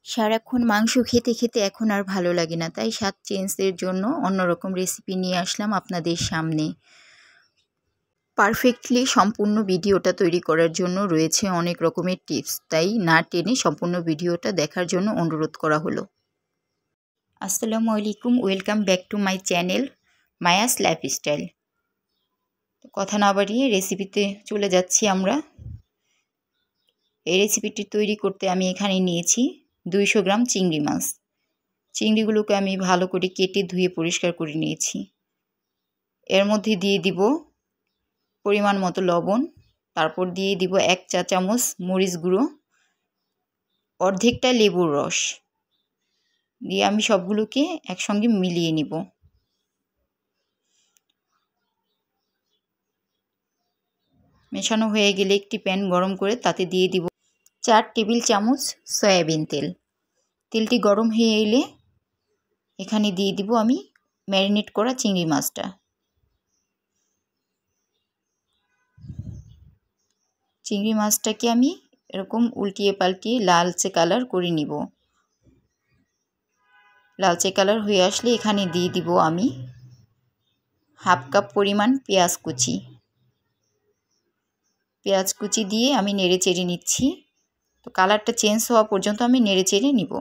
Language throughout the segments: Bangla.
সারাক্ষণ মাংস খেতে খেতে এখন আর ভালো লাগে না, তাই স্বাদ চেঞ্জের জন্য অন্যরকম রেসিপি নিয়ে আসলাম আপনাদের সামনে। পারফেক্টলি সম্পূর্ণ ভিডিওটা তৈরি করার জন্য রয়েছে অনেক রকমের টিপস, তাই না টেনে সম্পূর্ণ ভিডিওটা দেখার জন্য অনুরোধ করা হলো। আসসালামু আলাইকুম, welcome back to my channel Maya's lifestyle. কথা না বাড়িয়ে রেসিপিতে চলে যাচ্ছি আমরা। এই রেসিপিটি তৈরি করতে আমি এখানে নিয়েছি 200 গ্রাম চিংড়ি মাছ। চিংড়িগুলোকে আমি ভালো করে কেটে ধুয়ে পরিষ্কার করে নিয়েছি। এর মধ্যে দিয়ে দিব পরিমাণ মতো লবণ, তারপর দিয়ে দিব 1 চা চামচ মরিচ গুঁড়ো, অর্ধেকটা লেবুর রস দিয়ে আমি সবগুলোকে একসঙ্গে মিলিয়ে নিব। মেশানো হয়ে গেলে একটি প্যান গরম করে তাতে দিয়ে দিব 4 টেবিল চামচ সয়াবিন তেল। তেলটি গরম হয়ে এলে এখানে দিয়ে দিব আমি ম্যারিনেট করা চিংড়ি মাছটা। চিংড়ি মাছটাকে আমি এরকম উল্টিয়ে পাল্টিয়ে লালচে কালার করে নিব। লালচে কালার হয়ে আসলে এখানে দিয়ে দিব আমি হাফ কাপ পরিমাণ পেঁয়াজ কুচি। পেঁয়াজ কুচি দিয়ে আমি নেড়ে চেড়ে নিচ্ছি। তো কালারটা চেঞ্জ হওয়া পর্যন্ত আমি নেড়ে চেড়ে নিব।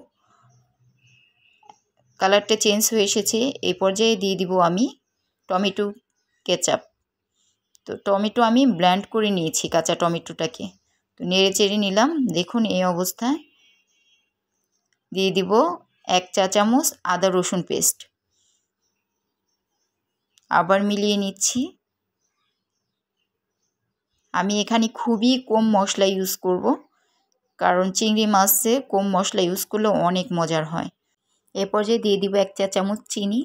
কালারটা চেঞ্জ হয়ে এসেছে, এই পর্যায়ে দিয়ে দিব আমি টমেটো কেচাপ। তো টমেটো আমি ব্লেন্ড করে নিয়েছি, কাঁচা টমেটোটাকে। তো নেড়ে চেড়ে নিলাম। দেখুন এই অবস্থায় দিয়ে দিব 1 চা চামচ আদা রসুন পেস্ট। আবার মিলিয়ে নিচ্ছি। আমি এখানে খুবই কম মশলা ইউজ করব, কারণ চিংড়ি মাছে কম মশলা ইউজ করলে অনেক মজার হয়। এ পর্যায়ে দিয়ে দিব 1 চা চামচ চিনি,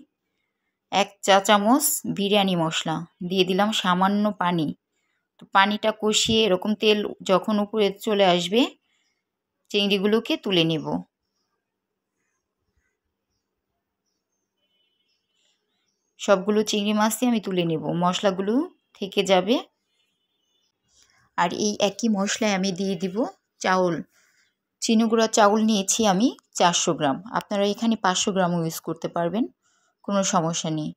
1 চা চামচ বিরিয়ানি মশলা, দিয়ে দিলাম সামান্য পানি। তো পানিটা কষিয়ে এরকম তেল যখন উপরে চলে আসবে চিংড়িগুলোকে তুলে নেব। সবগুলো চিংড়ি মাছই আমি তুলে নেব, মশলাগুলো থেকে যাবে। আর এই একই মশলায় আমি দিয়ে দিব চাউল। চিনিগুঁড়া চাউল নিয়েছি আমি 400 গ্রাম। আপনারা এখানে 500 গ্রামও ইউজ করতে পারবেন, কোনো সমস্যা নেই।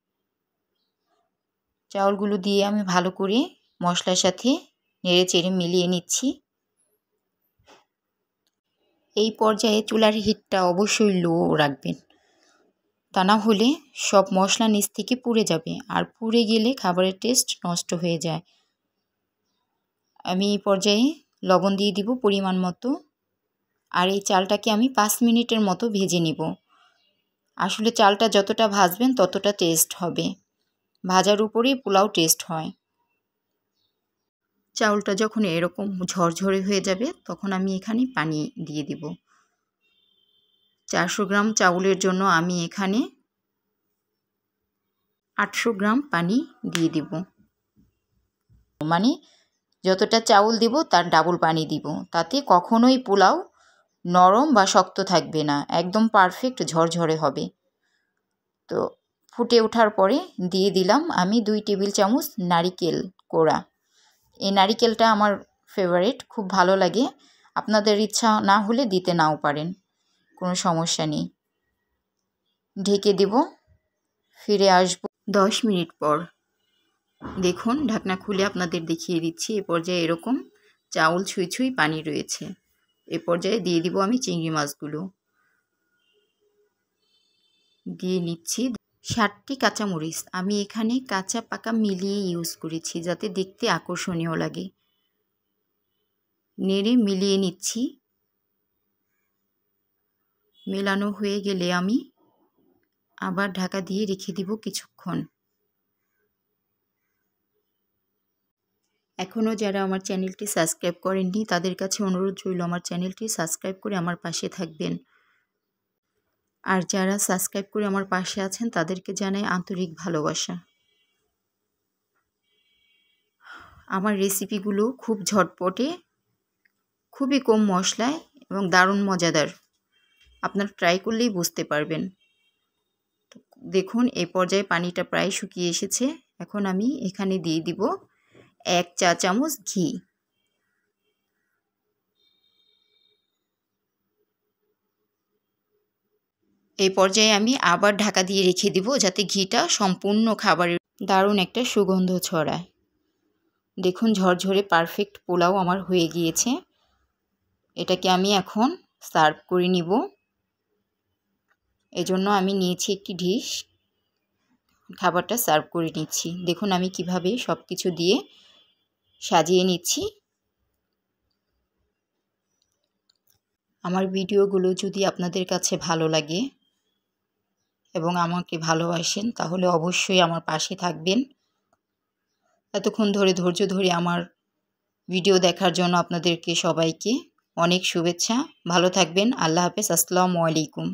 চাউলগুলো দিয়ে আমি ভালো করে মশলার সাথে নেড়ে চেড়ে মিলিয়ে নিচ্ছি। এই পর্যায়ে চুলার হিটটা অবশ্যই লো রাখবেন, তা না হলে সব মশলা নিচ থেকে পুড়ে যাবে, আর পুড়ে গেলে খাবারের টেস্ট নষ্ট হয়ে যায়। আমি এই পর্যায়ে লবণ দিয়ে দিব পরিমাণ মতো। আর এই চালটাকে আমি 5 মিনিটের মতো ভেজে নিব। আসলে চালটা যতটা ভাজবেন ততটা টেস্ট হবে, ভাজার উপরেই পোলাও টেস্ট হয়। চাউলটা যখন এরকম ঝরঝরে হয়ে যাবে তখন আমি এখানে পানি দিয়ে দিব। 400 গ্রাম চাউলের জন্য আমি এখানে 800 গ্রাম পানি দিয়ে দিব। মানে যতটা চাউল দিব তার ডাবল পানি দিব। তাতে কখনোই পোলাও নরম বা শক্ত থাকবে না, একদম পারফেক্ট ঝরঝরে হবে। তো ফুটে ওঠার পরে দিয়ে দিলাম আমি 2 টেবিল চামচ নারিকেল কোড়া। এই নারিকেলটা আমার ফেভারিট, খুব ভালো লাগে। আপনাদের ইচ্ছা না হলে দিতে নাও পারেন, কোনো সমস্যা নেই। ঢেকে দেব, ফিরে আসব 10 মিনিট পর। দেখুন ঢাকনা খুলে আপনাদের দেখিয়ে দিচ্ছি। এ পর্যায়ে এরকম চাউল ছুঁই ছুঁই পানি রয়েছে। এ পর্যায়ে দিয়ে দিব আমি চিংড়ি মাছগুলো। দিয়ে নিচ্ছি 60টি কাঁচামরিচ। আমি এখানে কাঁচা পাকা মিলিয়ে ইউজ করেছি যাতে দেখতে আকর্ষণীয় লাগে। নেড়ে মিলিয়ে নিচ্ছি। মেলানো হয়ে গেলে আমি আবার ঢাকা দিয়ে রেখে দিব কিছুক্ষণ। এখনও যারা আমার চ্যানেলটি সাবস্ক্রাইব করেননি তাদের কাছে অনুরোধ রইল আমার চ্যানেলটি সাবস্ক্রাইব করে আমার পাশে থাকবেন। আর যারা সাবস্ক্রাইব করে আমার পাশে আছেন তাদেরকে জানাই আন্তরিক ভালোবাসা। আমার রেসিপিগুলো খুব ঝটপটে, খুবই কম মশলায় এবং দারুণ মজাদার। আপনারা ট্রাই করলেই বুঝতে পারবেন। দেখুন এই পর্যায়ে পানিটা প্রায় শুকিয়ে এসেছে। এখন আমি এখানে দিয়ে দিব 1 চা চামচ ঘি। এই পর্যায়ে আমি আবার ঢাকা দিয়ে রেখে দিব যাতে ঘিটা সম্পূর্ণ খাবারের দারুণ একটা সুগন্ধ ছড়ায়। দেখুন ঝরঝরে পারফেক্ট পোলাও আমার হয়ে গিয়েছে। এটাকে আমি এখন সার্ভ করে নিব। এজন্য আমি নিয়েছি একটি ডিশ, খাবারটা সার্ভ করে নিচ্ছি। দেখুন আমি কিভাবে সব কিছু দিয়ে সাজিয়ে নিচ্ছি। আমার ভিডিওগুলো যদি আপনাদের কাছে ভালো লাগে এবং আমাকে ভালোবাসেন তাহলে অবশ্যই আমার পাশে থাকবেন। এতক্ষণ ধরে ধৈর্য ধরে আমার ভিডিও দেখার জন্য আপনাদেরকে সবাইকে অনেক শুভেচ্ছা। ভালো থাকবেন। আল্লাহ হাফেজ। আসসালামু আলাইকুম।